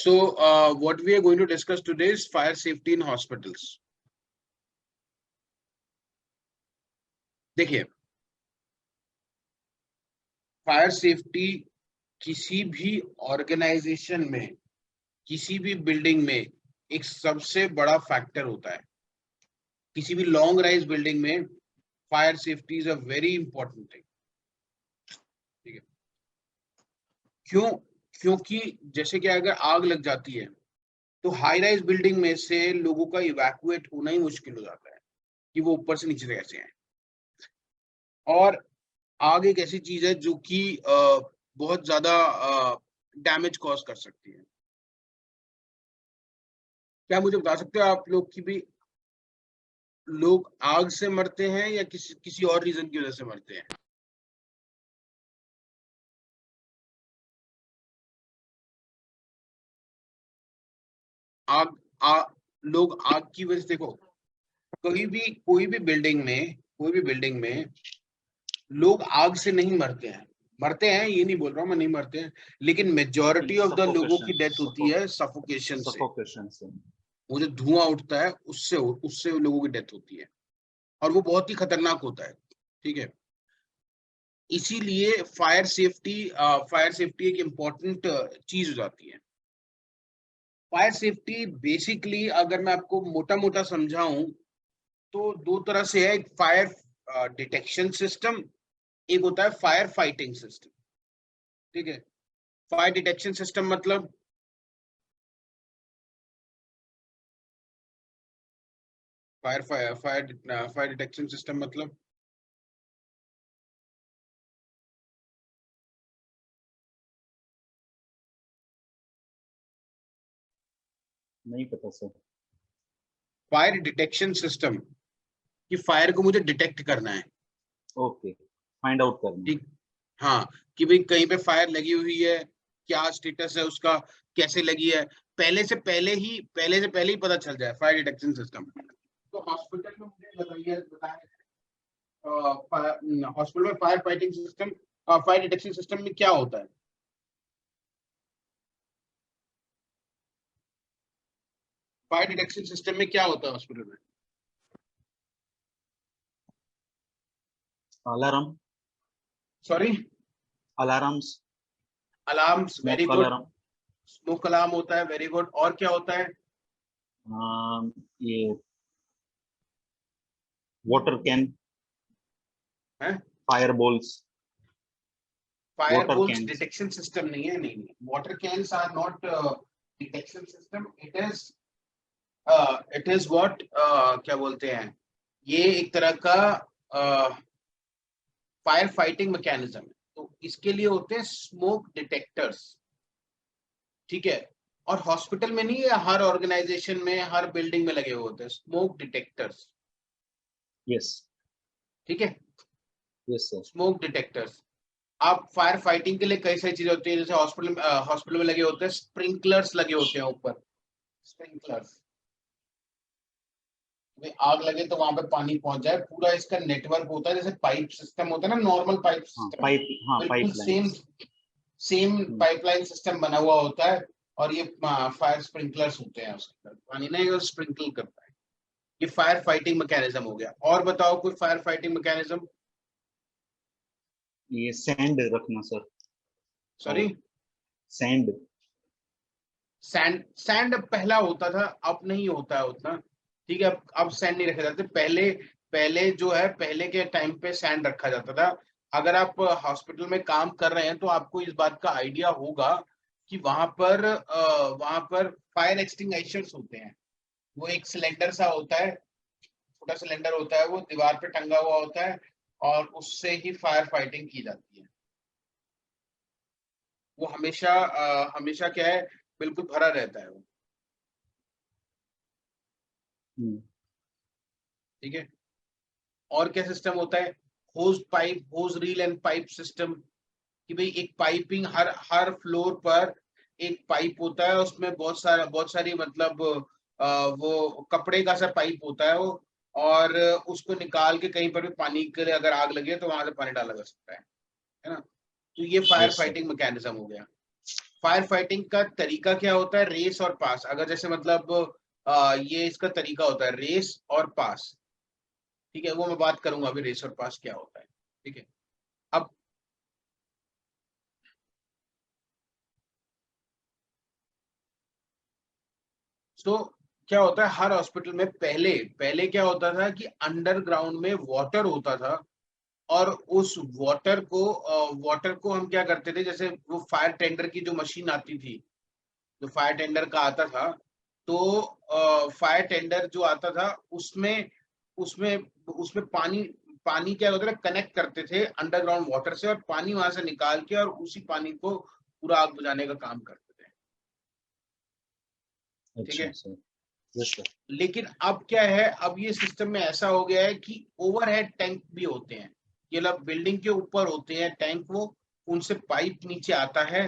So what we are going to discuss today is fire safety in hospitals. देखिए, fire safety किसी भी organisation में, किसी भी बिल्डिंग में एक सबसे बड़ा फैक्टर होता है. किसी भी लॉन्ग राइज बिल्डिंग में fire safety is a very important thing. ठीक है, क्यों? क्योंकि जैसे कि अगर आग लग जाती है तो हाई राइज बिल्डिंग में से लोगों का इवैक्यूएट होना ही मुश्किल हो जाता है कि वो ऊपर से नीचे कैसे आए. और आग एक ऐसी चीज है जो कि बहुत ज्यादा डैमेज कॉज कर सकती है. क्या मुझे बता सकते हो आप लोग कि भी लोग आग से मरते हैं या किसी और रीजन की वजह से मरते हैं? लोग आग की वजह से, देखो, कोई भी बिल्डिंग में लोग आग से नहीं मरते हैं. मरते हैं, ये नहीं बोल रहा हूँ मैं नहीं मरते हैं, लेकिन मेजॉरिटी ऑफ द लोगों की डेथ होती है सफोकेशन से. वो जो धुआं उठता है उससे लोगों की डेथ होती है और वो बहुत ही खतरनाक होता है. ठीक है, इसीलिए फायर सेफ्टी एक इम्पोर्टेंट चीज हो जाती है. फायर सेफ्टी बेसिकली अगर मैं आपको मोटा मोटा समझाऊं तो दो तरह से है. एक फायर डिटेक्शन सिस्टम, एक होता है फायर फाइटिंग सिस्टम. ठीक है, फायर डिटेक्शन सिस्टम मतलब फायर डिटेक्शन सिस्टम मतलब नहीं पता सर. फायर डिटेक्शन सिस्टम कि फायर को मुझे डिटेक्ट करना है. ओके, फाइंड आउट करना. ठीक, हाँ, कि भाई कहीं पे फायर लगी हुई है, क्या स्टेटस है उसका, कैसे लगी है, पहले से पहले ही पता चल जाए. Fire detection system. तो हॉस्पिटल में मुझे बताया हॉस्पिटल में fire fighting system, fire detection system में क्या होता है. फायर डिटेक्शन सिस्टम में क्या होता है हॉस्पिटल में? Alarm. Sorry, alarms. Alarms. Very good. Alarm. Smoke alarm होता है. Very good. और क्या होता है? ये water can, fire balls. Fire balls detection system नहीं है. नहीं, water cans are not detection system. It is what, क्या बोलते हैं, ये एक तरह का फायर फाइटिंग मैकेनिज्म है. तो इसके लिए होते हैं स्मोक डिटेक्टर्स. ठीक है, और हॉस्पिटल में नहीं है, हर ऑर्गेनाइजेशन में, हर बिल्डिंग में लगे हुए होते हैं स्मोक डिटेक्टर्स. यस. ठीक है, यस सर. Smoke detectors. आप फायर फाइटिंग के लिए कई सारी चीजें होती है. जैसे हॉस्पिटल में लगे होते हैं स्प्रिंकलर्स, लगे होते हैं ऊपर स्प्रिंकलर्स. आग लगे तो वहां पे पानी पहुंच जाए. पूरा इसका नेटवर्क होता है, जैसे पाइप सिस्टम होता है ना, नॉर्मल पाइप सिस्टम. बिल्कुल सेम पाइपलाइन सिस्टम बना हुआ होता है. और ये फायर स्प्रिंकलर्स होते हैं, उसके अंदर पानी नहीं स्प्रिंकल करता है. ये फायर फाइटिंग मैकेनिज्म हो गया. और बताओ कोई फायर फाइटिंग मैकेनिज्म. ये सैंड रखना सर. Sorry, sand. सैंड पहला होता था, अब नहीं होता है उतना. ठीक है, अब सैंड नहीं रखे जाते. पहले जो है, पहले के टाइम पे सैंड रखा जाता था. अगर आप हॉस्पिटल में काम कर रहे हैं तो आपको इस बात का आइडिया होगा कि वहां पर फायर एक्सटिंग्विशर्स होते हैं. वो एक सिलेंडर सा होता है, छोटा सिलेंडर होता है, वो दीवार पे टंगा हुआ होता है और उससे ही फायर फाइटिंग की जाती है. वो हमेशा क्या है, बिल्कुल भरा रहता है वो. ठीक है, और क्या सिस्टम होता है? होज रील एंड पाइप सिस्टम. कि भाई एक पाइपिंग, हर फ्लोर पर एक पाइप होता है, उसमें बहुत सारी मतलब वो कपड़े का सा पाइप होता है वो. और उसको निकाल के कहीं पर भी पानी के लिए अगर आग लगे तो वहां से पानी डाला जा सकता है ना. तो ये फायर फाइटिंग मैकेनिज्म हो गया. फायर फाइटिंग का तरीका क्या होता है, रेस और पास। अगर जैसे मतलब ये इसका तरीका होता है रेस और पास, ठीक है, वो मैं बात करूंगा अभी रेस और पास क्या होता है, ठीक है। अब तो क्या होता है, हर हॉस्पिटल में पहले पहले क्या होता था कि अंडरग्राउंड में वाटर होता था, और उस वाटर को हम क्या करते थे, जैसे वो फायर टेंडर की जो मशीन आती थी, जो फायर टेंडर का आता था, तो फायर टेंडर जो आता था उसमें उसमें उसमें पानी पानी क्या होता था, कनेक्ट करते थे अंडरग्राउंड वाटर से, और पानी वहां से निकाल के और उसी पानी को पूरा आग बुझाने का काम करते थे, ठीक अच्छा है। सर। Yes sir. लेकिन अब क्या है, अब ये सिस्टम में ऐसा हो गया है कि ओवरहेड टैंक भी होते हैं, ये मतलब बिल्डिंग के ऊपर होते हैं टैंक, वो उनसे पाइप नीचे आता है,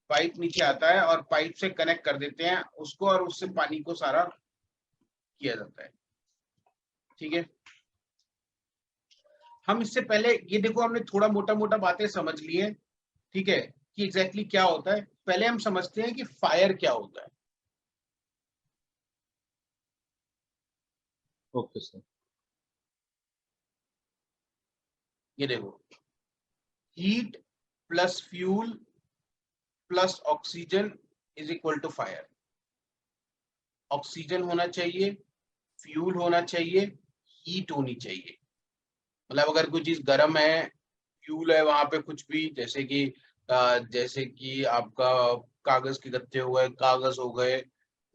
पाइप नीचे आता है और पाइप से कनेक्ट कर देते हैं उसको, और उससे पानी को सारा किया जाता है, ठीक है। हम इससे पहले ये देखो, हमने थोड़ा मोटा मोटा बातें समझ ली है, ठीक है, कि एग्जैक्टली क्या होता है। पहले हम समझते हैं कि फायर क्या होता है। Okay sir. ये देखो, heat plus fuel plus oxygen is equal to fire. Oxygen होना चाहिए, फ्यूल होना चाहिए, हीट होनी चाहिए। मतलब अगर कोई चीज गर्म है, फ्यूल है वहां पे कुछ भी, जैसे कि आपका कागज के गत्ते हो गए, कागज हो गए,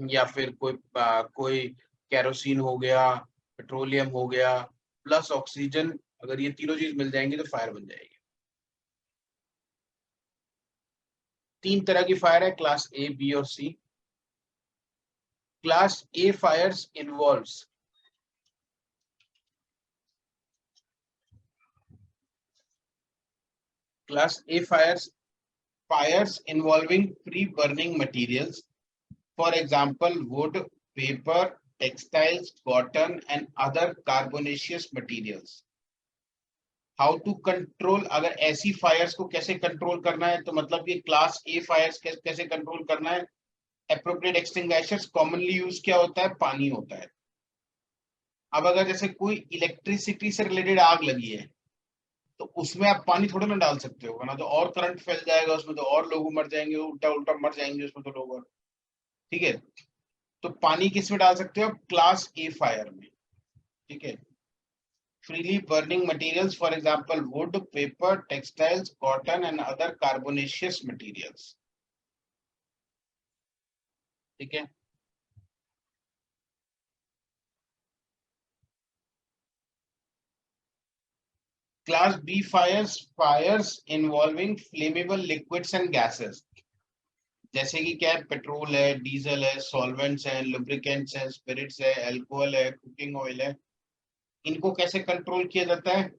या फिर कोई केरोसिन हो गया, पेट्रोलियम हो गया, प्लस ऑक्सीजन, अगर ये तीनों चीज मिल जाएंगी तो फायर बन जाएगी। तीन तरह की फायर है, क्लास ए, बी और C. Class A fires involves class A fires involving pre-burning materials, for example wood, paper, textiles, cotton and other carbonaceous materials. How to control, अगर ऐसी फायर्स को कैसे कंट्रोल करना है, तो मतलब ये क्लास ए फायर्स कैसे कंट्रोल करना है। एप्रोप्रिएट एक्सटिंग्विशर्स कॉमनली यूज क्या होता है, पानी होता है। अब अगर जैसे कोई इलेक्ट्रिसिटी से रिलेटेड आग लगी है, तो उसमें आप पानी थोड़ा ना डाल सकते हो ना, तो और करंट फैल जाएगा उसमें, तो और लोग मर जाएंगे, उल्टा उल्टा मर जाएंगे उसमें तो लोग और, ठीक है। तो पानी किस में डाल सकते हो, क्लास ए फायर में, ठीक है। Freely burning materials, for example wood, paper, textiles, cotton and other carbonaceous materials, ठीक है। Class B fires involving flammable liquids and gases, जैसे कि क्या है, पेट्रोल है, डीजल है, सॉल्वेंट्स है, लुब्रिकेंट्स है, स्पिरिट्स है, अल्कोहल है, कुकिंग ऑयल है। इनको कैसे कंट्रोल किया जाता है,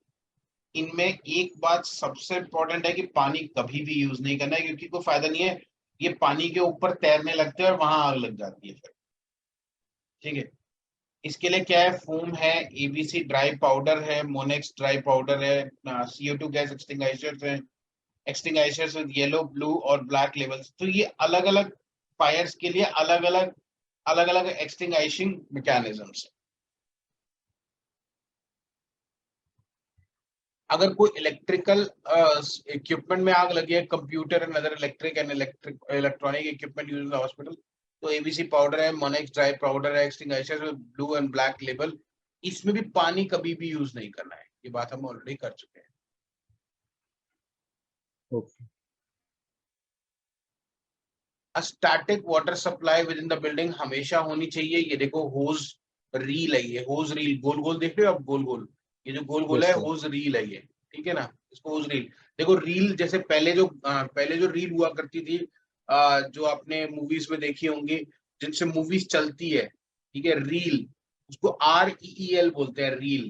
इनमें एक बात सबसे इंपॉर्टेंट है कि पानी कभी भी यूज नहीं करना है, क्योंकि कोई फायदा नहीं है, ये पानी के ऊपर तैरने लगते हैं और वहां आग लग जाती है फिर, ठीक है। इसके लिए क्या है, फोम है, एबीसी ड्राई पाउडर है, मोनेक्स ड्राई पाउडर है, CO2 गैस एक्सटिंग्विशर्स है, एक्सटिंग्विशर्स विद येलो, ब्लू और ब्लैक लेवल्स। तो ये अलग अलग फायर्स के लिए अलग अलग एक्सटिंग्विशिंग मैकेनिज्म्स है। अगर कोई इलेक्ट्रिकल इक्विपमेंट में आग लगी है, computer and other electronic equipment used in the hospital, तो एबीसी पाउडर है, मोनेक्स ड्राई पाउडर है, extinguisher with blue and black label. इसमें भी पानी कभी भी यूज नहीं करना है, ये बात हम ऑलरेडी कर चुके हैं। Okay. Static water supply with in the building हमेशा होनी चाहिए। ये देखो होज रील है, ये होज रील गोल गोल देख रहे हो आप, गोल गोल, ये जो गोल गोल यस है सर। होज रील है ये, ठीक है ना, इसको होज रील। देखो रील, जैसे पहले जो रील हुआ करती थी, जो आपने मूवीज में देखी होंगी, जिनसे मूवीज चलती है, ठीक है, रील, उसको REEL बोलते हैं, रील,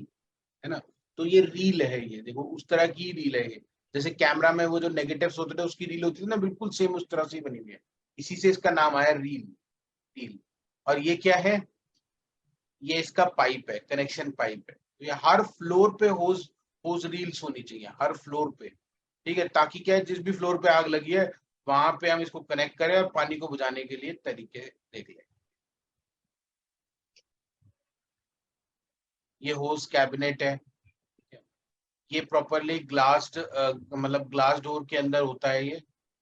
है ना। तो ये रील है, ये देखो उस तरह की रील है ये, जैसे कैमरा में वो जो नेगेटिव्स होते थे उसकी रील होती थी ना, बिल्कुल सेम उस तरह से ही बनी हुई है। इसी से इसका नाम आया रील, रील। और ये क्या है, ये इसका पाइप है, कनेक्शन पाइप है। तो ये हर फ्लोर पे होज होज रील्स होनी चाहिए, हर फ्लोर पे, ठीक है, ताकि क्या है, जिस भी फ्लोर पे आग लगी है वहां पे हम इसको कनेक्ट करें और पानी को बुझाने के लिए तरीके देख लें। ये होस कैबिनेट है, ये प्रॉपरली ग्लास्ड मतलब ग्लास डोर के अंदर होता है ये,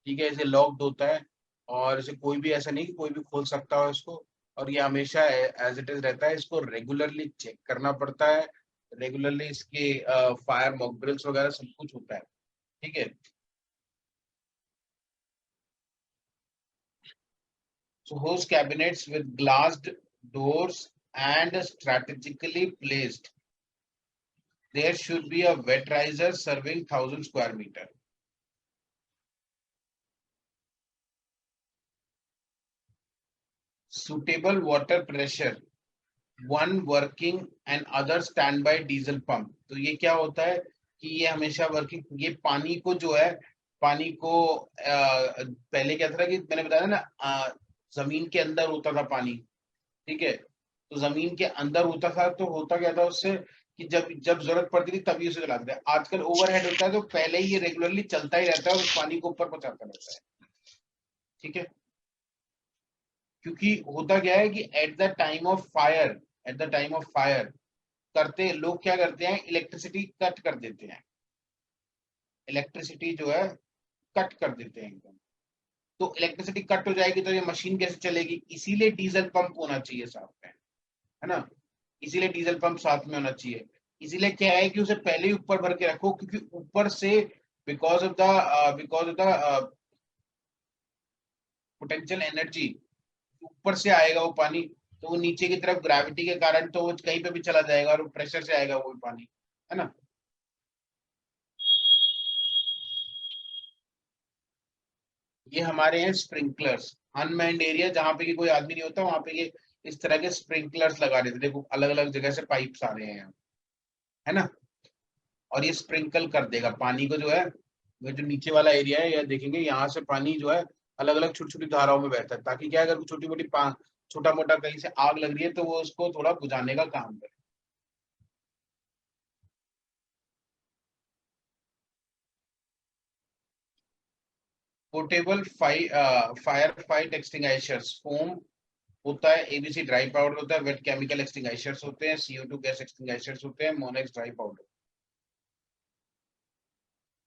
ठीक है, इसे लॉक्ड होता है और इसे कोई भी ऐसा नहीं कि कोई भी खोल सकता हो इसको, और ये हमेशा एज इट इज रहता है। इसको रेगुलरली चेक करना पड़ता है, रेगुलरली इसके फायर मॉकड्रिल्स वगैरह सब कुछ होता है, ठीक है। So hose cabinets with glassed doors and strategically placed. There should be a wet riser serving 1,000 square meter. Suitable water pressure, one working and other standby diesel pump. तो ये क्या होता है कि ये हमेशा वर्किंग, ये पानी को जो है, पानी को पहले क्या था कि मैंने बताया ना, जमीन के अंदर होता था पानी, ठीक है। तो जमीन के अंदर होता था तो होता क्या था उससे कि जब जब जरूरत पड़ती थी तभी उसे चलाते थे। आजकल ओवरहेड होता है तो पहले ही ये रेगुलरली चलता ही रहता है और उस पानी को ऊपर पहुंचाता रहता है, ठीक है। क्योंकि होता क्या है कि at the time of fire, at the time of fire करते लोग क्या करते हैं, इलेक्ट्रिसिटी कट कर देते हैं, इलेक्ट्रिसिटी जो है कट कर देते हैं एकदम। तो इलेक्ट्रिसिटी कट हो जाएगी तो ये मशीन कैसे चलेगी, इसीलिए डीजल पंप होना चाहिए साथ में, है ना, इसीलिए डीजल पंप साथ में होना चाहिए। इसीलिए क्या है कि उसे पहले ही ऊपर भर के रखो, क्योंकि ऊपर से because of the potential energy ऊपर से आएगा वो पानी, तो वो नीचे की तरफ ग्रेविटी के कारण तो वो कहीं पे भी चला जाएगा और प्रेशर से आएगा वो पानी, है ना। ये हमारे हैं स्प्रिंकलर्स। अनमैन्ड एरिया जहां पे कि कोई आदमी नहीं होता वहां पे ये इस तरह के स्प्रिंकलर्स लगा देते, देखो अलग अलग जगह से पाइप्स आ रहे हैं यहाँ, है ना, और ये स्प्रिंकल कर देगा पानी को जो है, वो जो नीचे वाला एरिया है, या देखेंगे यहाँ से पानी जो है अलग अलग छोटी छोटी धाराओं में बहता है, ताकि क्या है, अगर छोटी मोटी छोटा मोटा कहीं से आग लग रही है तो वो उसको थोड़ा बुझाने का काम करे। Portable fire fight extinguishers, foam होता है, एबीसी ड्राई पाउडर होता है, वेट केमिकल एक्सटिंग्विशर्स होते हैं, CO2 गैस एक्सटिंग्विशर्स होते हैं, मोनेक्स ड्राई पाउडर।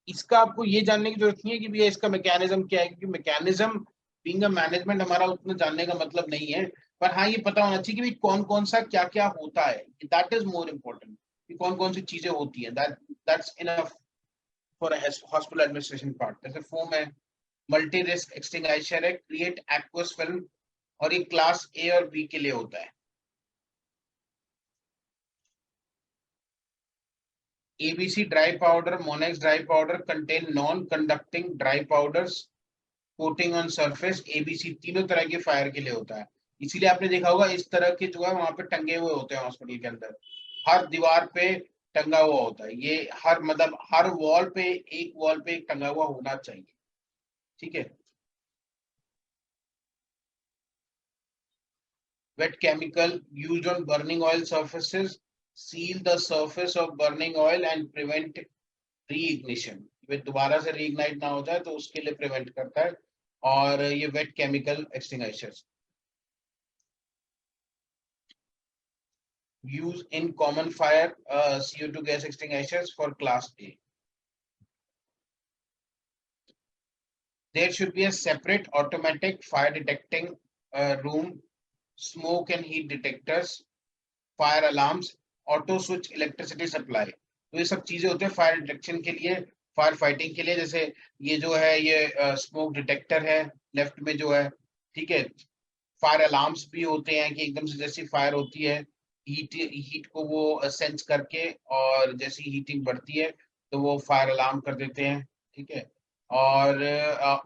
इसका आपको ये जानने की जरूरत नहीं है कि भैया इसका मैकेनिज्म क्या है, क्योंकि मैकेनिज्म बीइंग अ मैनेजमेंट हमारा उतना जानने का मतलब नहीं है। पर हाँ ये पता होना चाहिए कि भाई कौन कौन सा क्या क्या होता है, दैट इज मोर इम्पोर्टेंट, कि कौन कौन सी चीजें होती है, that's enough for hospital administration part. जैसे फोम है, मल्टी रिस्क एक्सटिंग्विशर है, क्रिएट एक्वस फिल्म, और ये क्लास ए और बी के लिए होता है। ABC dry powder, Monex dry powder contain non-conducting dry powders, coating on surface. ABC तीनों तरह के फायर के लिए होता है, इसीलिए आपने देखा होगा इस तरह के जो है वहां पे टंगे हुए होते हैं हॉस्पिटल के अंदर, हर दीवार पे टंगा हुआ होता है ये, हर मतलब हर वॉल पे, एक वॉल पे एक टंगा हुआ होना चाहिए, ठीक है। Wet chemical used on burning oil surfaces seal the surface of burning oil and prevent रीइग्निशन, वे दोबारा से रीइग्नाइट ना हो जाए तो उसके लिए प्रिवेंट करता है। और ये wait chemical extinguishers use in common fire CO2 gas extinguishers for class A। There should be a separate automatic fire detecting room, smoke and heat detectors, fire alarms, auto switch electricity supply. तो ये सब चीजें होते हैं fire detection के लिए, fire fighting के लिए। जैसे ये जो है ये स्मोक डिटेक्टर है लेफ्ट में जो है, ठीक है। फायर अलार्म्स भी होते हैं कि एकदम से जैसी फायर होती है, हीट हीट को वो सेंस करके, और जैसी हीटिंग बढ़ती है तो वो फायर अलार्म कर देते हैं, ठीक है। और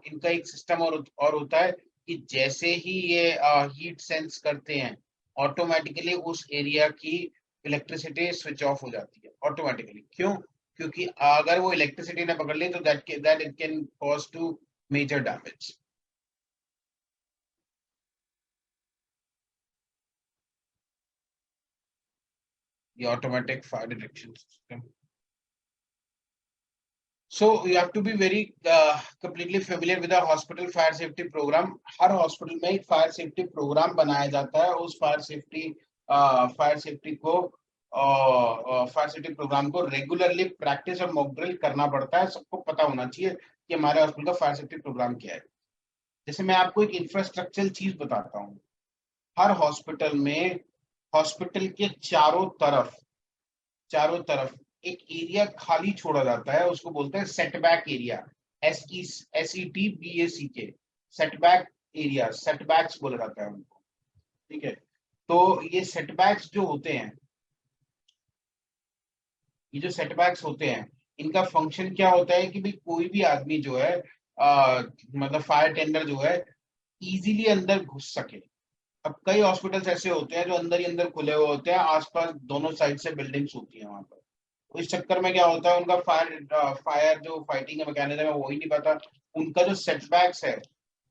इनका एक सिस्टम और होता है कि जैसे ही ये हीट सेंस करते हैं, ऑटोमेटिकली उस एरिया की इलेक्ट्रिसिटी स्विच ऑफ हो जाती है ऑटोमेटिकली। क्यों? क्योंकि अगर वो इलेक्ट्रिसिटी ने पकड़ ली तो that it can cause to major damage. ये automatic fire detection system. So you have to be very completely familiar with the hospital fire safety program. Her hospital में एक फायर सेफ्टी प्रोग्राम बनाया जाता है. उस फायर सेफ्टी प्रोग्राम को regularly practice और mock drill करना पड़ता है. सबको पता होना चाहिए कि हमारे हॉस्पिटल का फायर सेफ्टी प्रोग्राम क्या है. जैसे मैं आपको एक इंफ्रास्ट्रक्चरल चीज बताता हूँ. हर हॉस्पिटल में हॉस्पिटल के चारों तरफ एक एरिया खाली छोड़ा जाता है. उसको बोलते हैं setback area. SETBACK, setback area, setbacks बोला जाता है उनको. ठीक है. तो ये सेटबैक्स जो होते हैं, इनका फंक्शन क्या होता है कि भाई कोई भी आदमी जो है मतलब फायर टेंडर जो है इजीली अंदर घुस सके. अब कई हॉस्पिटल्स ऐसे होते हैं जो अंदर ही अंदर खुले हुए होते हैं, आसपास दोनों साइड से बिल्डिंग्स होती हैं वहां पर. तो इस चक्कर में क्या होता है, उनका फायर जो फाइटिंग का मैकेनिज्म है वो ही नहीं पता. उनका जो सेटबैक्स है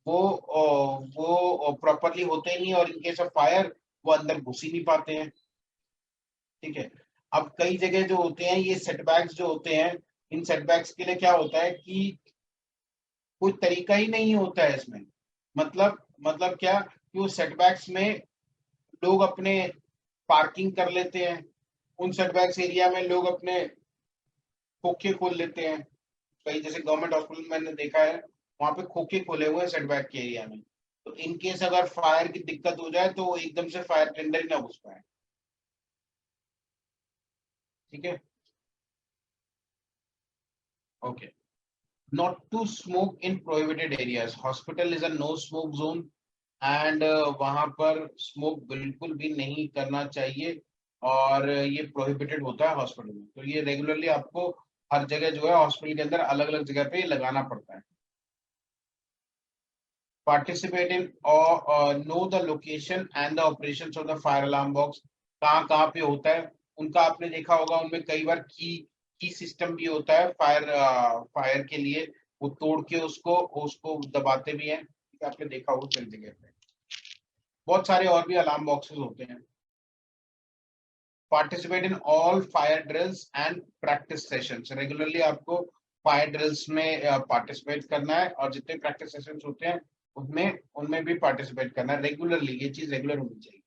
वो प्रॉपरली होते ही नहीं, और इन केस ऑफ फायर वो अंदर घुस ही नहीं पाते हैं. ठीक है. अब कई जगह जो होते हैं ये सेटबैक्स जो होते हैं, इन सेटबैक्स के लिए क्या होता है कि कोई तरीका ही नहीं होता है इसमें. मतलब क्या कि वो सेटबैक्स में लोग अपने पार्किंग कर लेते हैं. उन सेटबैक्स एरिया में लोग अपने खोखे खोल लेते हैं. कई जैसे गवर्नमेंट हॉस्पिटल मैंने देखा है, वहां पे खोखे खोले हुए हैं सेटबैक के एरिया में. तो इन केस अगर फायर की दिक्कत हो जाए तो एकदम से फायर टेंडर ही ना घुस पाए. ठीक है. Okay. Not to smoke in prohibited areas. Hospital is a no smoke zone and वहां पर स्मोक बिल्कुल भी नहीं करना चाहिए, और ये प्रोहिबिटेड होता है हॉस्पिटल में. तो ये रेगुलरली आपको हर जगह जो है हॉस्पिटल के अंदर अलग अलग जगह पे लगाना पड़ता है. पार्टिसिपेट इन और know the location and the operations of the fire alarm box. कहाँ कहाँ पे होता है उनका आपने देखा होगा. उनमें कई बार की सिस्टम भी होता है फायर के लिए. वो तोड़ के उसको उसको दबाते भी हैं. आपने देखा होगा कई जगह पे. बहुत सारे और भी अलार्म बॉक्सेस होते हैं. Participate in all fire drills and practice sessions. Regularly आपको फायर ड्रिल्स में पार्टिसिपेट करना है, और जितने प्रैक्टिस सेशंस होते हैं उनमें उनमें भी पार्टिसिपेट करना है रेगुलरली. ये चीज रेगुलर होनी चाहिए.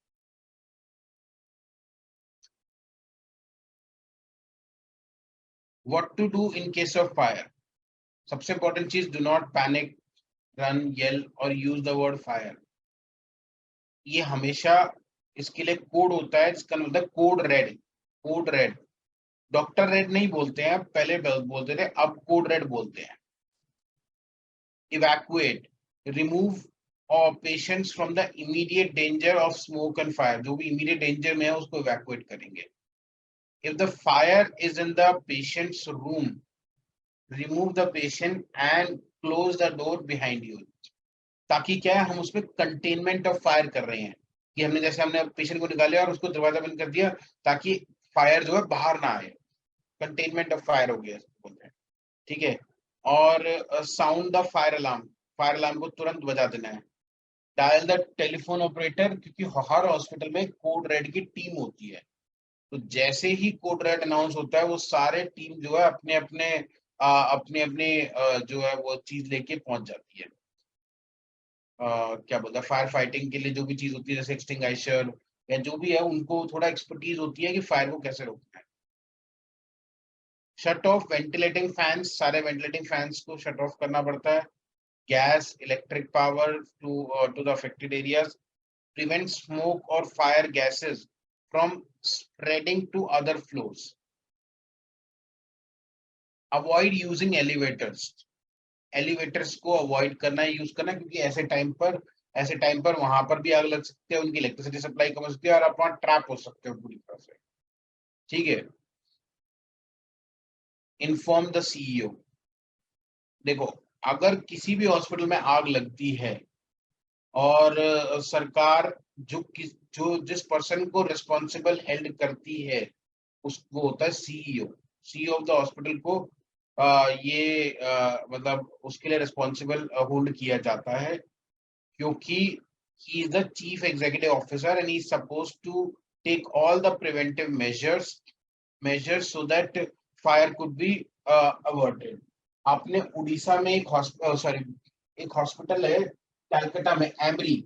What to do in case of fire. सबसे इंपॉर्टेंट चीज, do not panic, run, yell और यूज द वर्ड फायर. ये हमेशा इसके लिए कोड होता है जिसका मतलब code red. Code red. Doctor red नहीं बोलते हैं, पहले बोलते थे, अब कोड रेड बोलते हैं. इवैक्यूएट, रिमूव और patients from the immediate danger of smoke and fire. जो भी इमीडिएट डेंजर में है उसको इवैक्यूएट करेंगे. If the fire is in the patients room, remove the patient and close the door behind you. ताकि क्या है, हम उसमें कंटेनमेंट ऑफ फायर कर रहे हैं कि हमने पेशेंट को निकाला और उसको दरवाजा बंद कर दिया ताकि फायर जो है बाहर ना आए. कंटेनमेंट ऑफ फायर हो गया बोलते हैं. ठीक है. और sound the fire alarm. Fire alarm को तुरंत बजा देना है. डायल द टेलीफोन ऑपरेटर, क्योंकि हर हॉस्पिटल में कोड रेड की टीम होती है. तो जैसे ही कोड रेड अनाउंस होता है वो सारे टीम जो है अपने अपने जो है वो चीज लेके पहुंच जाती है. क्या बोलता है, फायर फाइटिंग के लिए जो भी चीज होती है जैसे एक्सटिंग्विशर या जो भी है, उनको थोड़ा एक्सपर्टीज होती है कि फायर को कैसे रोकना है. Shut off ventilating fans. सारे वेंटिलेटिंग फैंस को शट ऑफ करना पड़ता है. Gas, electric power to the affected areas. Prevent smoke और fire gases from spreading to other floors. Avoid using elevators. Elevators को अवॉइड करना है, यूज करना है, क्योंकि ऐसे टाइम पर वहां पर भी आग लग सकती है, उनकी इलेक्ट्रिसिटी सप्लाई कम हो सकती है और आप वहां ट्रैप हो सकते हो पूरी तरह से. ठीक है. Inform the CEO. देखो, अगर किसी भी हॉस्पिटल में आग लगती है और सरकार जो जिस पर्सन को रिस्पॉन्सिबल हेल्ड करती है वो होता है CEO. CEO of the hospital को ये मतलब उसके लिए रिस्पॉन्सिबल होल्ड किया जाता है, क्योंकि he is the chief executive officer and he is supposed to take all the preventive measures so that fire could be averted. आपने उड़ीसा में एक हॉस्पिटल, सॉरी एक हॉस्पिटल है कलकत्ता में, एमरी,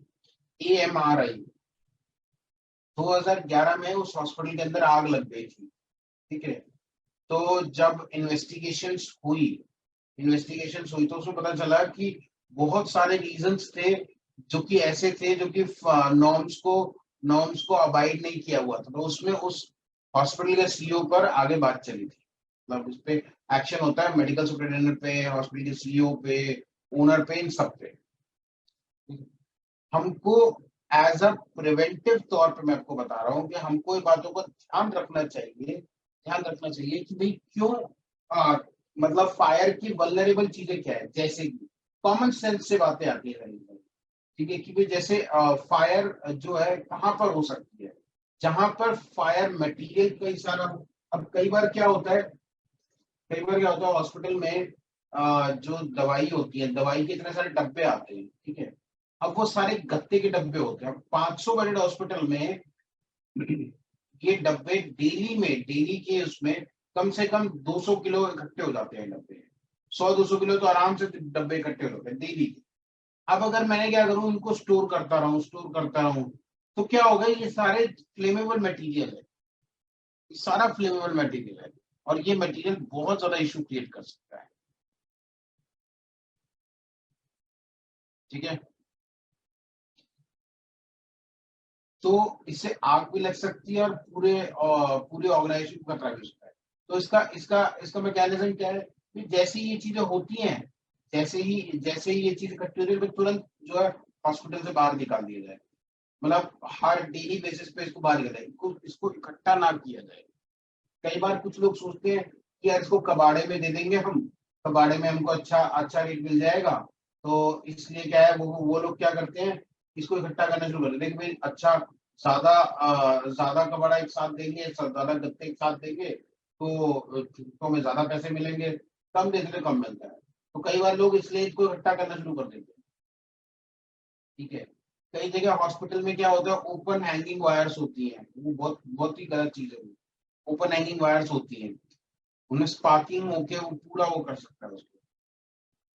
AMRI, 2011 में उस हॉस्पिटल के अंदर आग लग गई थी। ठीक है, तो जब इन्वेस्टिगेशंस हुई तो उसमें पता चला कि बहुत सारे रीजंस थे जो कि ऐसे थे जो कि नॉर्म्स को अबाइड नहीं किया हुआ था। तो उसमें उस हॉस्पिटल के CEO पर आगे बात चली थी, मतलब उस पे एक्शन होता है, मेडिकल सुपरिटेंडेंट पे, हॉस्पिटल के CEO पे, ओनर पे, इन सब पे। हमको एज अ प्रिवेंटिव तौर पे मैं आपको बता रहा हूँ कि हमको ये बातों का ध्यान रखना चाहिए कि भाई क्यों मतलब फायर की वल्नरेबल चीजें क्या है, जैसे कि कॉमन सेंस से बातें आती है। ठीक है, कि भाई जैसे फायर जो है कहाँ पर हो सकती है, जहां पर फायर मटेरियल कई सारा हो। अब कई बार क्या होता है हॉस्पिटल में जो दवाई होती है, दवाई के इतने सारे डब्बे आते हैं। ठीक है, अब वो सारे गत्ते के डब्बे होते हैं। 500 बेडेड हॉस्पिटल में ये डब्बे डेली के उसमें कम से कम 200 किलो इकट्ठे हो जाते हैं डब्बे, 100-200 किलो तो आराम से डब्बे इकट्ठे हो जाते हैं डेली के। अब अगर मैंने क्या करूं, इनको स्टोर करता रहूं, तो क्या होगा, ये सारे फ्लेमेबल मटेरियल है, ये सारा फ्लेमेबल मटेरियल है, और ये मटेरियल बहुत ज्यादा इशू क्रिएट कर सकता है। ठीक है, तो इससे आग भी लग सकती है और पूरे ऑर्गेनाइजेशन को खतरा भी हो सकता है। तो इसका इसका इसका मैकेनिज्म क्या है कि जैसे ही ये चीजें होती हैं, जैसे ही ये चीज इकट्ठी होती है, तो तुरंत जो है हॉस्पिटल से बाहर निकाल दिया जाए। मतलब हर डेली बेसिस पे इसको बाहर निकाला जाए, इसको इकट्ठा ना किया जाए। कई बार कुछ लोग सोचते हैं कि यार इसको कबाड़े में दे देंगे हम, कबाड़े में हमको अच्छा अच्छा रेट मिल जाएगा, तो इसलिए क्या है वो लोग क्या करते हैं, इसको इकट्ठा करना शुरू कर देते हैं कि भाई अच्छा, ज्यादा कबाड़ा एक साथ देंगे, ज्यादा गत्ते एक साथ देंगे, तो हमें ज्यादा पैसे मिलेंगे, कम देते तो कम मिलता है। तो कई बार लोग इसलिए इसको इकट्ठा करना शुरू कर देते हैं। ठीक है, कई जगह हॉस्पिटल में क्या होता है, ओपन हैंगिंग वायर्स होती हैं, वो बहुत बहुत ही गलत चीज है। ओपन हैंगिंग वायर्स होती हैं, उन्हें स्पार्किंग होके वो पूरा वो कर सकता है उसको।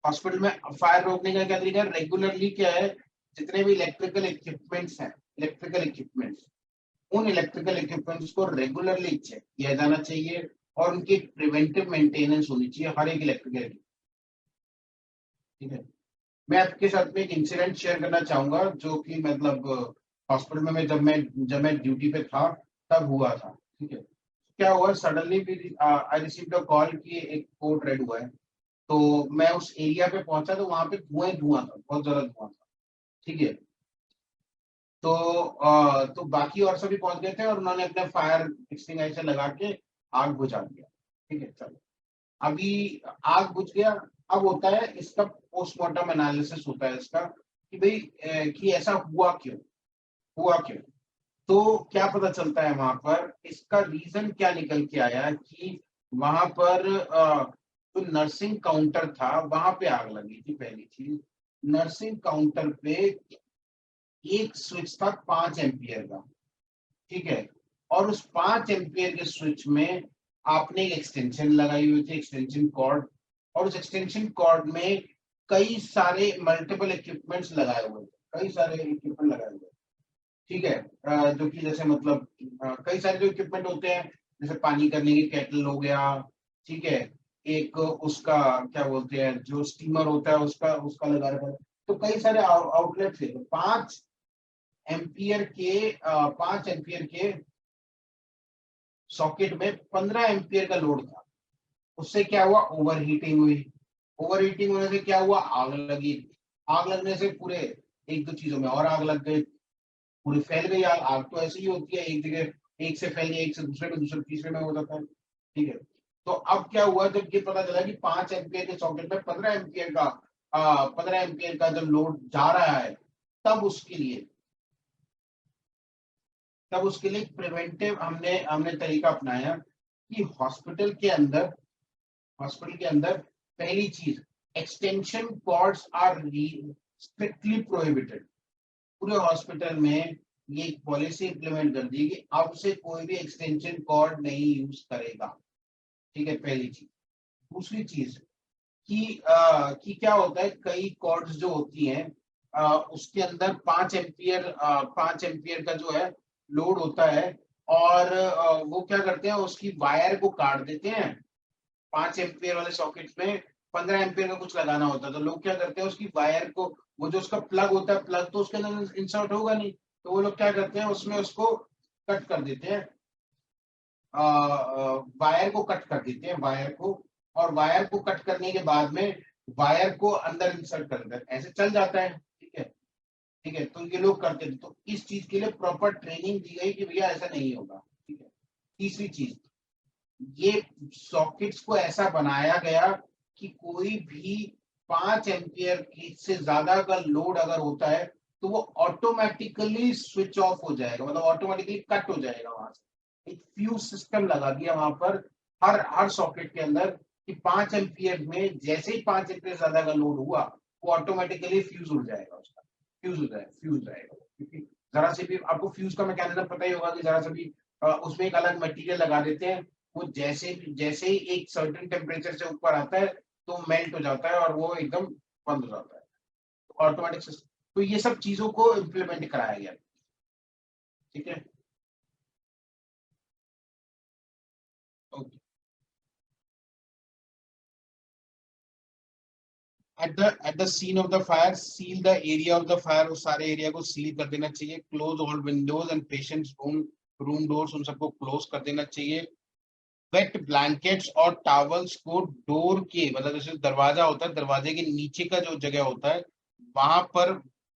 हॉस्पिटल में फायर रोकने का क्या तरीका है, रेगुलरली क्या है, जितने भी इलेक्ट्रिकल इक्विपमेंट्स, उन इलेक्ट्रिकल इक्विपमेंट्स को रेगुलरली चेक किया जाना चाहिए, और उनकी प्रिवेंटिव मेंटेनेंस होनी चाहिए हर एक इलेक्ट्रिकल। ठीक है, मैं आपके साथ में एक इंसिडेंट शेयर करना चाहूंगा जो कि मतलब हॉस्पिटल में जब मैं ड्यूटी पे था तब हुआ था। ठीक है, क्या हुआ, suddenly I received a call कि एक कोर्ट रेड हुआ है। तो मैं उस एरिया पे पहुंचा तो वहां पे धुआं था, बहुत ज्यादा धुआं था। ठीक है, तो बाकी और सभी पहुंच गए थे और उन्होंने अपने फायर एक्सटिंग्विशर लगा के आग बुझा दिया। ठीक है, चलो, अभी आग बुझ गया। अब होता है इसका पोस्टमार्टम एनालिसिस होता है इसका, कि भाई कि ऐसा हुआ क्यों। तो क्या पता चलता है वहां पर, इसका रीजन क्या निकल के आया कि वहां पर जो नर्सिंग काउंटर था वहां पे आग लगी थी। पहली चीज, नर्सिंग काउंटर पे एक स्विच था 5 एम्पियर का। ठीक है, और उस 5 एम्पियर के स्विच में आपने एक एक्सटेंशन लगाई हुई थी, एक्सटेंशन कॉर्ड, और उस एक्सटेंशन कॉर्ड में कई सारे मल्टीपल इक्विपमेंट्स लगाए हुए थे, कई सारे इक्विपमेंट लगाए हुए। ठीक है, जो कि जैसे मतलब कई सारे जो इक्विपमेंट होते हैं, जैसे पानी करने की केटल हो गया। ठीक है, एक उसका क्या बोलते हैं, जो स्टीमर होता है उसका उसका लगा रखा है। तो कई सारे आउटलेट थे। तो 5 एम्पियर के सॉकेट में 15 एम्पियर का लोड था। उससे क्या हुआ, ओवर हीटिंग हुई। ओवर हीटिंग होने से क्या हुआ, आग लगी। आग लगने से पूरे एक दो चीजों में और आग लग गई, पूरी फैल गई आग। आग तो ऐसी ही होती है, एक जगह एक से फैल गई, एक से दूसरे में, दूसरे तीसरे में हो जाता है। ठीक है, तो अब क्या हुआ, जब ये पता चला कि 5 एम्पियर के सॉकेट में 15 एम्पियर का जब लोड जा रहा है, तब उसके लिए प्रिवेंटिव हमने हमने तरीका अपनाया कि हॉस्पिटल के अंदर पहली चीज, extension cords are strictly prohibited. पूरे हॉस्पिटल में ये एक पॉलिसी इंप्लीमेंट कर दी कि अब से कोई भी एक्सटेंशन कॉर्ड नहीं यूज करेगा। ठीक है, पहली चीज। दूसरी चीज, कि क्या होता है, कई कॉर्ड्स जो होती हैं उसके अंदर 5 एम्पियर का जो है लोड होता है, और वो क्या करते हैं, उसकी वायर को काट देते हैं। 5 एम्पियर वाले सॉकेट में 15 एम्पियर का कुछ लगाना होता है, तो लोग क्या करते हैं, उसकी वायर को, वो जो उसका प्लग होता है, प्लग तो उसके अंदर इंसर्ट होगा नहीं, तो वो लोग क्या करते हैं, उसमें उसको कट कर देते हैं, वायर को कट कर देते हैं, वायर को, और वायर को कट करने के बाद में वायर को अंदर इंसर्ट कर देते हैं, ऐसे चल जाता है। ठीक है, ठीक है, तो ये लोग करते थे, तो इस चीज के लिए प्रॉपर ट्रेनिंग दी गई कि भैया ऐसा नहीं होगा। ठीक है, तीसरी चीज, ये सॉकेट्स को ऐसा बनाया गया कि कोई भी 5 एम्पियर की से ज्यादा का लोड अगर होता है तो वो ऑटोमेटिकली स्विच ऑफ हो जाएगा, मतलब ऑटोमेटिकली कट हो जाएगा वहां से। एक फ्यूज सिस्टम लगा दिया वहां पर हर हर सॉकेट के अंदर, कि 5 एम्पियर में जैसे ही 5 एम्पियर ज्यादा का लोड हुआ, वो ऑटोमेटिकली फ्यूज उड़ जाएगा, उसका फ्यूज रहेगा, क्योंकि जरा से भी आपको फ्यूज का मैकेनिज्म पता ही होगा कि जरा से भी उसमें एक अलग मटेरियल लगा देते हैं, वो जैसे ही एक सर्टेन टेम्परेचर से ऊपर आता है तो मेल्ट हो जाता है और वो एकदम बंद हो जाता है, ऑटोमेटिक सिस्टम। तो ये सब चीजों को इम्प्लीमेंट कराया गया। ठीक है, okay. At the scene of the fire, seal the area of the fire, उस सारे एरिया को सील कर देना चाहिए। Close all windows and patients room doors, उन सबको क्लोज कर देना चाहिए। वेट ब्लैंकेट्स और टॉवल्स को डोर के, मतलब जैसे दरवाजा होता है, दरवाजे के नीचे का जो जगह होता है वहां पर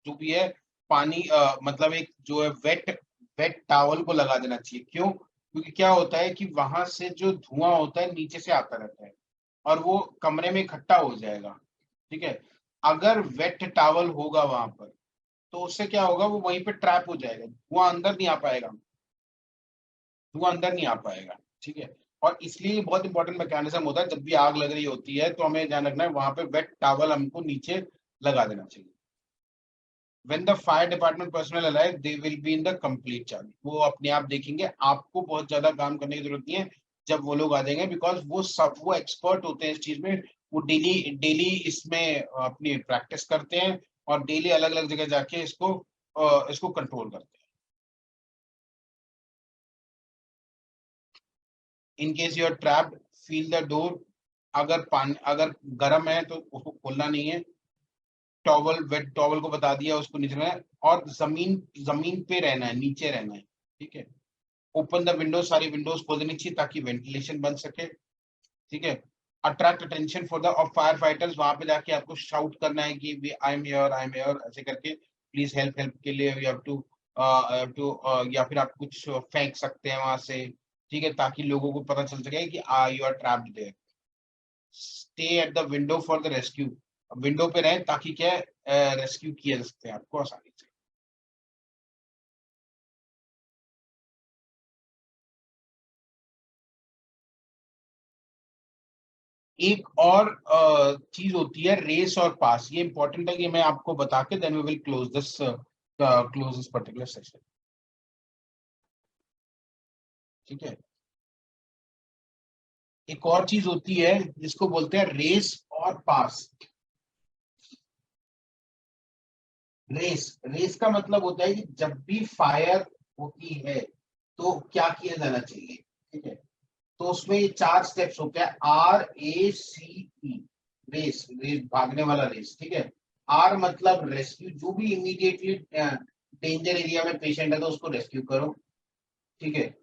जो भी है पानी, मतलब एक जो है वेट वेट टॉवल को लगा देना चाहिए। क्यों? क्योंकि क्या होता है कि वहां से जो धुआं होता है नीचे से आता रहता है और वो कमरे में इकट्ठा हो जाएगा। ठीक है, अगर वेट टॉवल होगा वहां पर तो उससे क्या होगा, वो वहीं पे ट्रैप हो जाएगा, धुआं अंदर नहीं आ पाएगा, धुआं अंदर नहीं आ पाएगा। ठीक है, और इसलिए बहुत इंपॉर्टेंट मैकेनिज्म होता है, जब भी आग लग रही होती है तो हमें ध्यान रखना है वहां पे वेट टॉवल हमको नीचे लगा देना चाहिए। When the fire department personnel arrive, they will be in the complete charge. वो अपने आप देखेंगे, आपको बहुत ज्यादा काम करने की जरूरत नहीं है जब वो लोग आ जाएंगे, बिकॉज वो एक्सपर्ट होते हैं इस चीज में। वो डेली डेली इसमें अपनी प्रैक्टिस करते हैं और डेली अलग अलग जगह जाके इसको कंट्रोल करते हैं। In case you are trapped, feel the door. अगर गर्म है तो उसको खोलना नहीं है। टॉवल, वेट टॉवल को बता दिया, उसको नीचे रहना है और जमीन जमीन पे रहना है, नीचे रहना है। ठीक है, ओपन द विंडो, सारी विंडोज खोल देनी चाहिए ताकि वेंटिलेशन बन सके। ठीक है, attract attention for the of fire fighters, वहां पे जाके आपको शाउट करना है कि I am here, I am here, ऐसे करके प्लीज हेल्प, हेल्प के लिए यू हैव टू, या फिर आप कुछ फेंक सकते हैं वहां से। ठीक है, ताकि लोगों को पता चल सके कि you are trapped there. Stay at the window for the rescue, window पे रहें ताकि क्या रेस्क्यू किया जा सकते हैं आपको आसानी से। एक और चीज होती है रेस और पास, ये इंपॉर्टेंट है कि मैं आपको बता के then we will close this particular session. ठीक है, एक और चीज होती है जिसको बोलते हैं रेस और पास। रेस, रेस का मतलब होता है कि जब भी फायर होती है तो क्या किया जाना चाहिए। ठीक है, तो उसमें ये 4 स्टेप्स होते हैं, RACE। रेस, रेस भागने वाला रेस। ठीक है, आर मतलब रेस्क्यू, जो भी इमीडिएटली डेंजर एरिया में पेशेंट है तो उसको रेस्क्यू करो। ठीक है,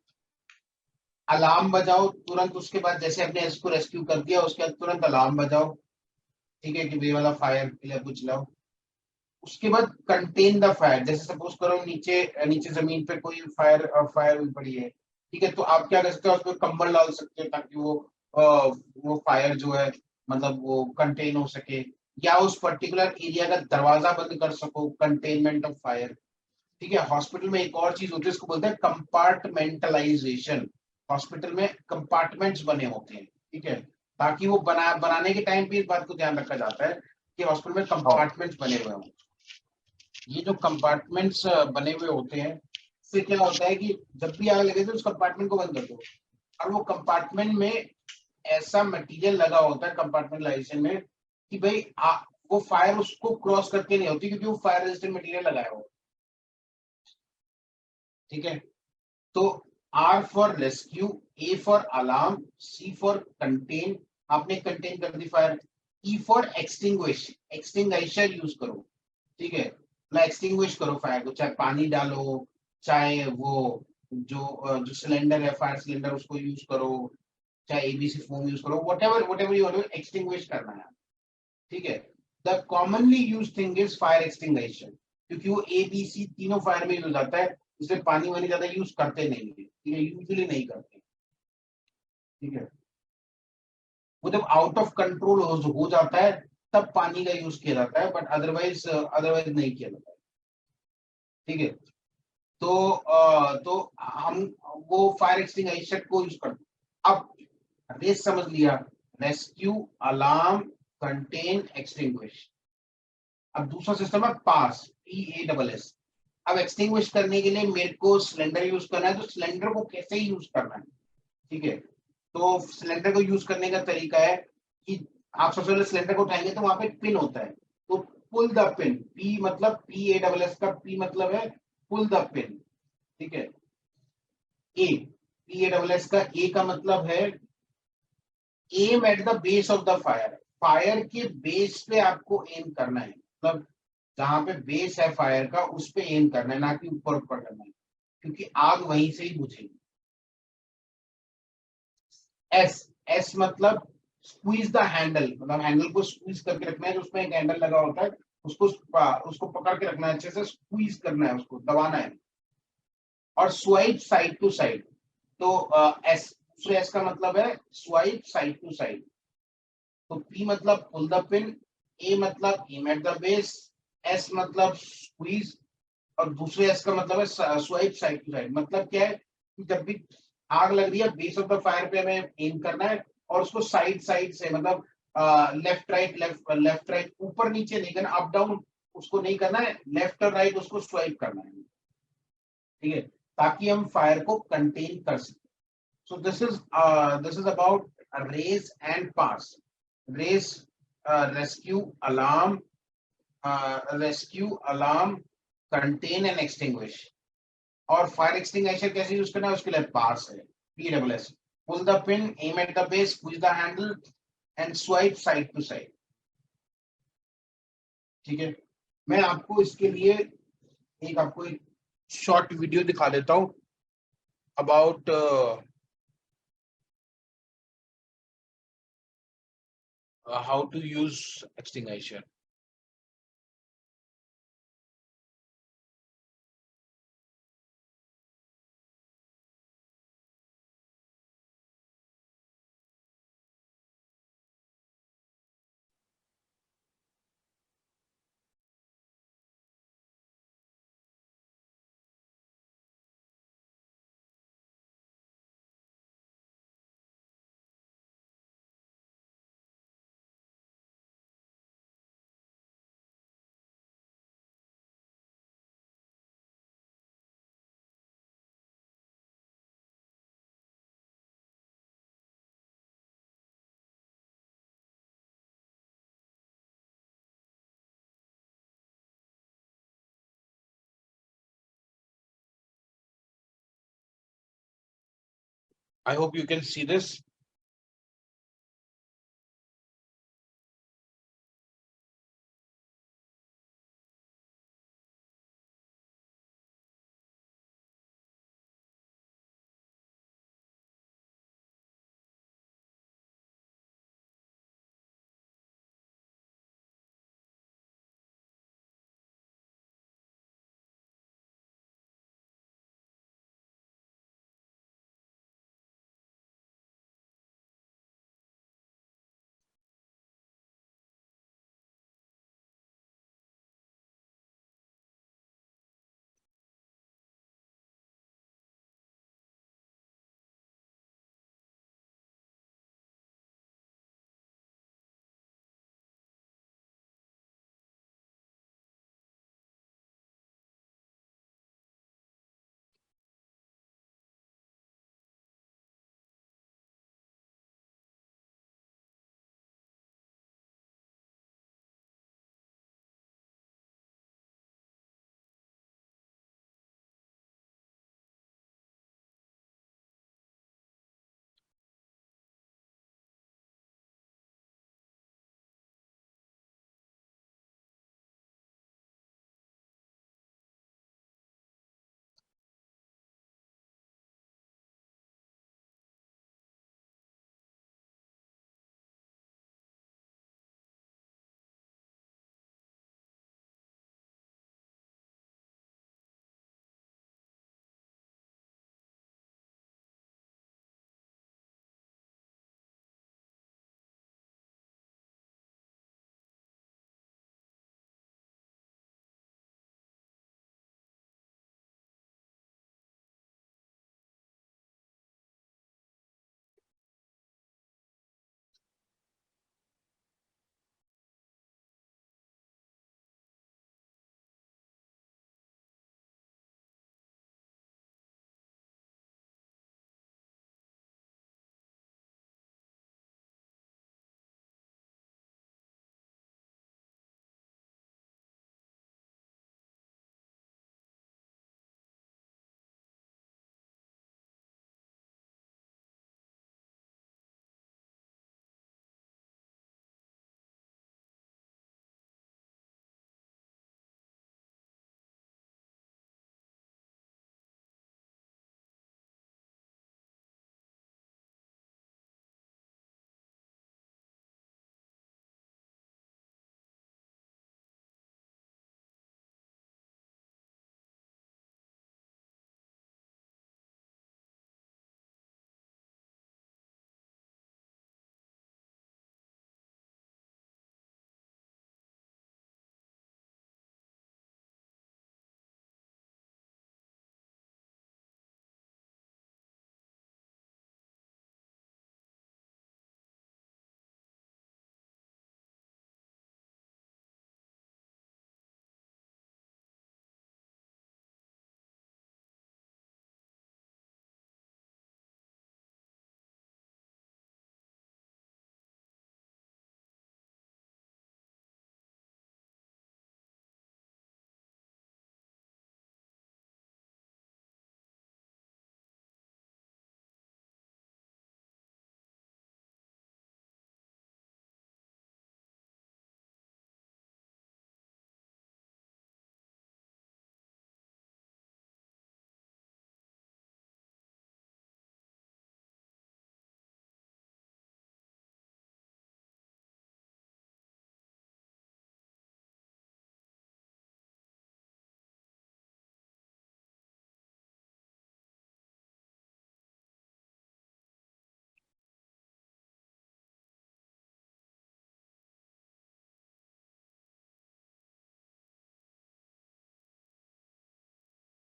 अलार्म बजाओ तुरंत, उसके बाद जैसे अपने इसको रेस्क्यू कर दिया उसके बाद तुरंत अलार्म बजाओ। ठीक है, कि ये वाला फायर के लिए कुछ लाओ। उसके बाद कंटेन द फायर, जैसे सपोज करो नीचे नीचे जमीन पे कोई फायर हुई पड़ी है। ठीक है, तो आप क्या कर सकते हो, उसमें कंबल डाल सकते हो ताकि वो फायर जो है मतलब वो कंटेन हो सके, या उस पर्टिकुलर एरिया का दरवाजा बंद कर सको, कंटेनमेंट ऑफ फायर। ठीक है, हॉस्पिटल में एक और चीज होती है, इसको बोलते हैं कंपार्टमेंटलाइजेशन। हॉस्पिटल में कंपार्टमेंट्स बने होते हैं। ठीक है, ताकि वो बनाने के टाइम पे इस बात को ध्यान रखा जाता है कि हॉस्पिटल में कंपार्टमेंट्स बने हुए हों। ये जो कंपार्टमेंट्स बने हुए होते हैं, इससे क्या होता है कि जब भी आग लगे तो उस कंपार्टमेंट को बंद कर दो, और वो कंपार्टमेंट में ऐसा मटेरियल लगा होता है कंपार्टमेंटलाइजेशन में कि भाई वो फायर उसको क्रॉस करके नहीं होती, क्योंकि वो फायर रेजिस्टेंट मटेरियल लगाया हो। ठीक है, तो R for rescue, A for alarm, C for contain, आपने कंटेन कर दी fire, E for extinguish, extinguisher use करो। ठीक है, मतलब एक्सटिंग्विश करो फायर को, चाहे पानी डालो, चाहे वो जो सिलेंडर है, फायर सिलेंडर, उसको यूज करो, चाहे एबीसी फोम यूज करो, whatever you want to extinguish करना है। ठीक है, the commonly use thing is fire extinguisher, क्योंकि वो एबीसी तीनों फायर में यूज आता है, इसलिए पानी वानी ज्यादा यूज करते नहीं है, ठीक है, यूजुअली नहीं करते। ठीक है, वो जब आउट ऑफ कंट्रोल हो जाता है तब पानी का यूज किया जाता है, बट अदरवाइज नहीं किया जाता है। ठीक है, तो हम वो फायर एक्सटिंग्विशर को यूज करते हैं। अब रेस समझ लिया, रेस्क्यू, अलार्म, कंटेन, एक्सटिंग्विश। अब दूसरा सिस्टम है पास, PASS। अब एक्सटिंग्विश करने के लिए मेरे को सिलेंडर यूज करना है, तो सिलेंडर को कैसे यूज करना है। ठीक है, तो सिलेंडर को यूज करने का तरीका है कि आप सबसे पहले सिलेंडर को उठाएंगे तो वहां पे पिन होता है, तो पुल द पिन, पी मतलब PASS का पी मतलब है पुल द पिन। ठीक है, ए, PASS का ए का मतलब है aim at the base of the fire, fire के बेस पे आपको एम करना है, मतलब जहां पे बेस है फायर का उस पे एम करना है, ना कि ऊपर ऊपर करना है, क्योंकि आग वहीं से ही बुझेगी। एस, एस मतलब स्क्वीज द हैंडल, मतलब हैंडल को स्क्वीज करके रखना है, जो उसमें एक हैंडल लगा होता है, उसको उसको पकड़ के रखना है, अच्छे से स्क्वीज करना है, उसको दबाना है। और स्वाइप साइड टू साइड, तो एस, दूसरे एस का मतलब है स्वाइप साइड टू साइड। तो पी मतलब पुल द पिन, ए मतलब aim at the base, S मतलब स्क्वीज, और दूसरे एस का मतलब है स्वाइप साइड टू साइड। मतलब क्या है कि जब भी आग लग रही है, बेस ऑफ द फायर पे हमें एम करना है, और उसको साइड साइड से, मतलब लेफ्ट राइट, लेफ्ट राइट, ऊपर नीचे नहीं करना, अप डाउन उसको नहीं करना है, लेफ्ट और राइट उसको स्वाइप करना है। ठीक है, ताकि हम फायर को कंटेन कर सकें। So this is about raise and pass. Raise, rescue, alarm, contain and extinguish. और फायर एक्सटिंग्विशर कैसे यूज करना है, उसके लिए पास है, PASS, pull the pin, aim at the base, squeeze the handle and swipe side to side. ठीक है, मैं आपको इसके लिए आपको एक शॉर्ट वीडियो दिखा देता हूं about how to use extinguisher. I hope you can see this.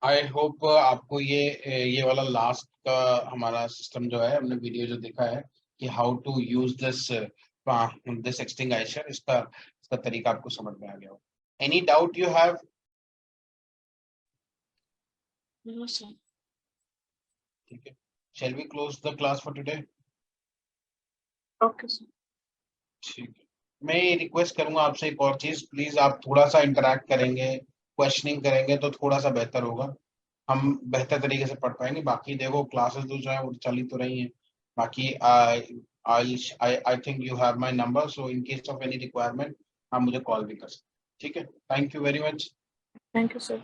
I hope आपको ये वाला लास्ट का हमारा सिस्टम जो है, हमने वीडियो जो देखा है कि how to use this extinguisher, इसका तरीका आपको समझ में आ गया हो. Any doubt you have? No, sir. ठीक है, shall we close the class for today? Okay, sir. ठीक है, मैं ये रिक्वेस्ट करूंगा आपसे एक और चीज, प्लीज आप थोड़ा सा इंटरेक्ट करेंगे, क्वेश्चनिंग करेंगे तो थोड़ा सा बेहतर होगा, हम बेहतर तरीके से पढ़ पाएंगे. बाकी देखो क्लासेस जो है वो चल ही तो रही हैं. बाकी I think you have my number, so in case of any requirement आप मुझे कॉल भी कर सकते हैं. ठीक है, thank you very much. Thank you, sir.